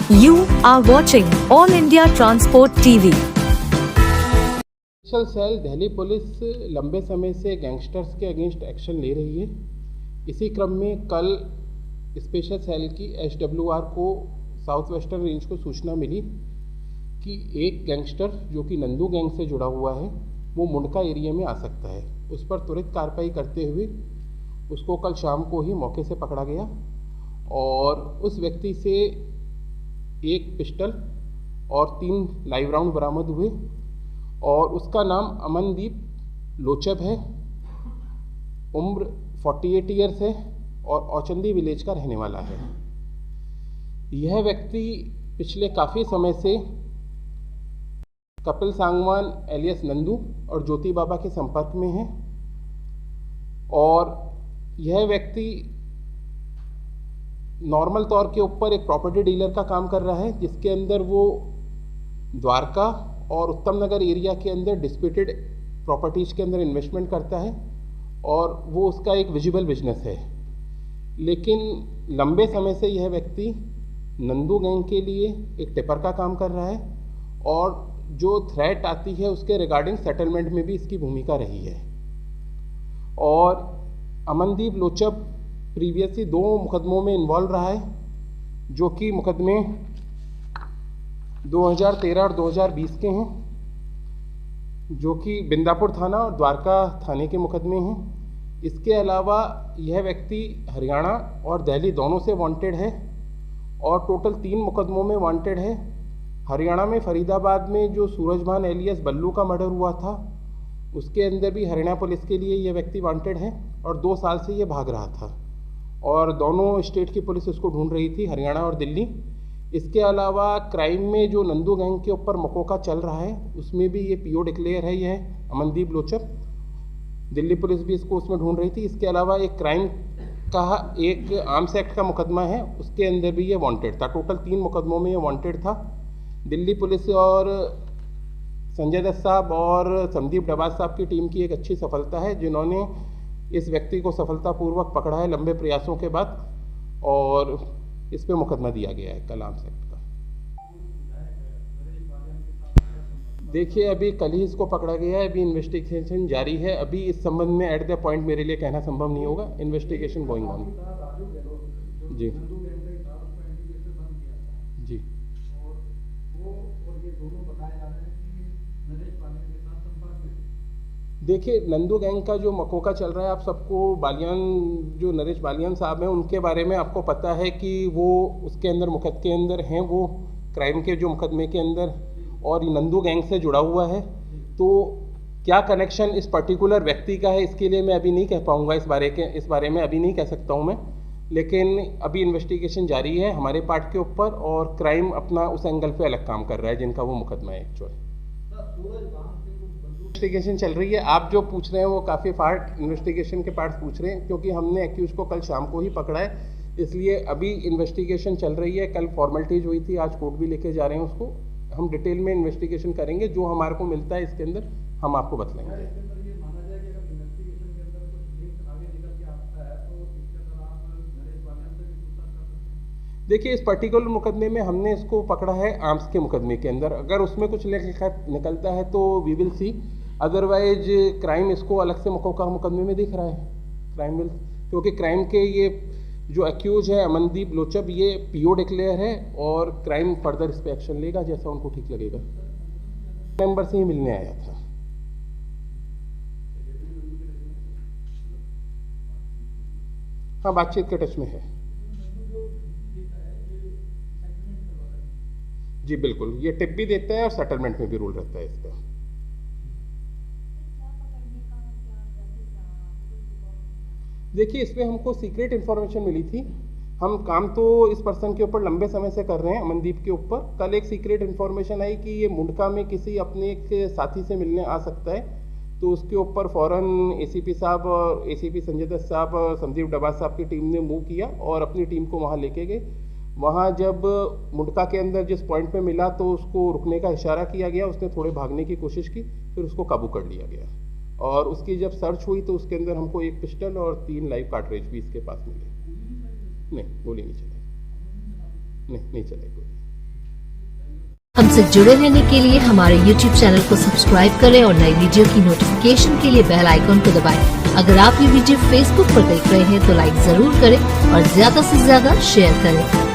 You are watching All India Transport TV. Special cell Delhi police लंबे समय से gangsters के अगेंस्ट एक्शन ले रही है। इसी क्रम में कल स्पेशल सेल की SWR को साउथ वेस्टर्न रेंज को सूचना मिली कि एक गैंगस्टर जो कि नंदू गैंग से जुड़ा हुआ है वो मुंडका एरिया में आ सकता है। उस पर त्वरित कार्रवाई करते हुए उसको कल शाम को ही मौके से पकड़ा गया और उस व्यक्ति से एक पिस्टल और 3 लाइव राउंड बरामद हुए और उसका नाम अमनदीप लोचब है। उम्र 48 ईयर्स है और औचंदी विलेज का रहने वाला है। यह व्यक्ति पिछले काफ़ी समय से कपिल सांगवान एलियस नंदू और ज्योति बाबा के संपर्क में है और यह व्यक्ति नॉर्मल तौर के ऊपर एक प्रॉपर्टी डीलर का काम कर रहा है, जिसके अंदर वो द्वारका और उत्तम नगर एरिया के अंदर डिस्प्यूटेड प्रॉपर्टीज़ के अंदर इन्वेस्टमेंट करता है और वो उसका एक विजिबल बिजनेस है। लेकिन लंबे समय से यह व्यक्ति नंदू गैंग के लिए एक टिपर का काम कर रहा है और जो थ्रेट आती है उसके रिगार्डिंग सेटलमेंट में भी इसकी भूमिका रही है। और अमनदीप लोचब प्रीवियसली 2 मुकदमों में इन्वॉल्व रहा है, जो कि मुकदमे 2013 और 2020 के हैं, जो कि बिंदापुर थाना और द्वारका थाने के मुकदमे हैं। इसके अलावा यह व्यक्ति हरियाणा और दिल्ली दोनों से वांटेड है और टोटल 3 मुकदमों में वांटेड है। हरियाणा में फरीदाबाद में जो सूरजभान एलियस बल्लू का मर्डर हुआ था उसके अंदर भी हरियाणा पुलिस के लिए यह व्यक्ति वांटेड है और 2 साल से ये भाग रहा था और दोनों स्टेट की पुलिस इसको ढूंढ रही थी, हरियाणा और दिल्ली। इसके अलावा क्राइम में जो नंदू गैंग के ऊपर मकोका चल रहा है उसमें भी ये PO डिक्लेयर है, यह अमनदीप लोचब। दिल्ली पुलिस भी इसको उसमें ढूंढ रही थी। इसके अलावा एक क्राइम का एक आर्म्स एक्ट का मुकदमा है, उसके अंदर भी ये वांटेड था। टोटल 3 मुकदमों में ये वांटेड था। दिल्ली पुलिस और संजय दत्त साहब और संदीप डबाज साहब की टीम की एक अच्छी सफलता है, जिन्होंने इस व्यक्ति को सफलतापूर्वक पकड़ा है लंबे प्रयासों के बाद और इस पे मुकदमा दिया गया है कल आर्म्स एक्ट का। देखिए, अभी कल ही इसको पकड़ा गया है, अभी इन्वेस्टिगेशन जारी है। अभी इस संबंध में एट द पॉइंट मेरे लिए कहना संभव नहीं होगा। Investigation going on. जी जी। देखिए, नंदू गैंग का जो मकोका चल रहा है, आप सबको बालियान जो नरेश बालियान साहब हैं उनके बारे में आपको पता है कि वो उसके अंदर मुकदमे के अंदर हैं, वो क्राइम के जो मुकदमे के अंदर और नंदू गैंग से जुड़ा हुआ है। तो क्या कनेक्शन इस पर्टिकुलर व्यक्ति का है इसके लिए मैं अभी नहीं कह पाऊँगा, इस बारे में अभी नहीं कह सकता हूँ मैं। लेकिन अभी इन्वेस्टिगेशन जारी है हमारे पार्ट के ऊपर और क्राइम अपना उस एंगल पे अलग काम कर रहा है जिनका वो मुकदमा है एक्चुअली। इन्वेस्टिगेशन चल रही है। आप जो पूछ रहे हैं वो काफ़ी पार्ट इन्वेस्टिगेशन के पार्ट्स पूछ रहे हैं, क्योंकि हमने एक्यूज को कल शाम को ही पकड़ा है, इसलिए अभी इन्वेस्टिगेशन चल रही है। कल फॉर्मेलिटीज हुई थी, आज कोर्ट भी लेके जा रहे हैं उसको। हम डिटेल में इन्वेस्टिगेशन करेंगे, जो हमारे को मिलता है इसके अंदर हम आपको बतलाएंगे। देखिए, इस पर्टिकुलर मुकदमे में हमने इसको पकड़ा है आर्म्स के मुकदमे के अंदर। अगर उसमें कुछ निकलता है तो we will see, otherwise crime इसको अलग से मकोका मुकदमे में दिख रहा है। क्राइम विल, क्योंकि क्राइम के ये जो अक्यूज है अमनदीप लोचब, ये PO डिक्लेयर है और क्राइम फर्दर इस पर एक्शन लेगा जैसा उनको ठीक लगेगा। मेंबर से ही मिलने आया था। हाँ, बातचीत के टच में है जी, बिल्कुल। ये टिप भी देता है और सेटलमेंट में भी रूल रहता है इसका। देखिए, इसमें हमको सीक्रेट इन्फॉर्मेशन मिली थी। हम काम तो इस पर्सन के ऊपर लंबे समय से कर रहे हैं, अमनदीप के ऊपर। कल एक सीक्रेट इन्फॉर्मेशन आई कि ये मुंडका में किसी अपने एक साथी से मिलने आ सकता है, तो उसके ऊपर फ़ौरन ACP साहब और ACP संजय दत्त साहब और संदीप डबाज साहब की टीम ने मूव किया और अपनी टीम को वहाँ लेके गए। वहाँ जब मुंडका के अंदर जिस पॉइंट पे मिला तो उसको रुकने का इशारा किया गया, उसने थोड़े भागने की कोशिश की, फिर उसको काबू कर लिया गया और उसकी जब सर्च हुई तो उसके अंदर हमको एक पिस्टल और 3 लाइव कार्ट्रिज भी इसके पास मिले। नहीं, गोली नहीं चलाई, नहीं चलाई गोली। हमसे जुड़े रहने के लिए हमारे YouTube चैनल को सब्सक्राइब करें और नई वीडियो की नोटिफिकेशन के लिए बेल आइकॉन को दबाएं। अगर आप ये वीडियो Facebook पर देख रहे हैं तो लाइक जरूर करें और ज्यादा से ज्यादा शेयर करें।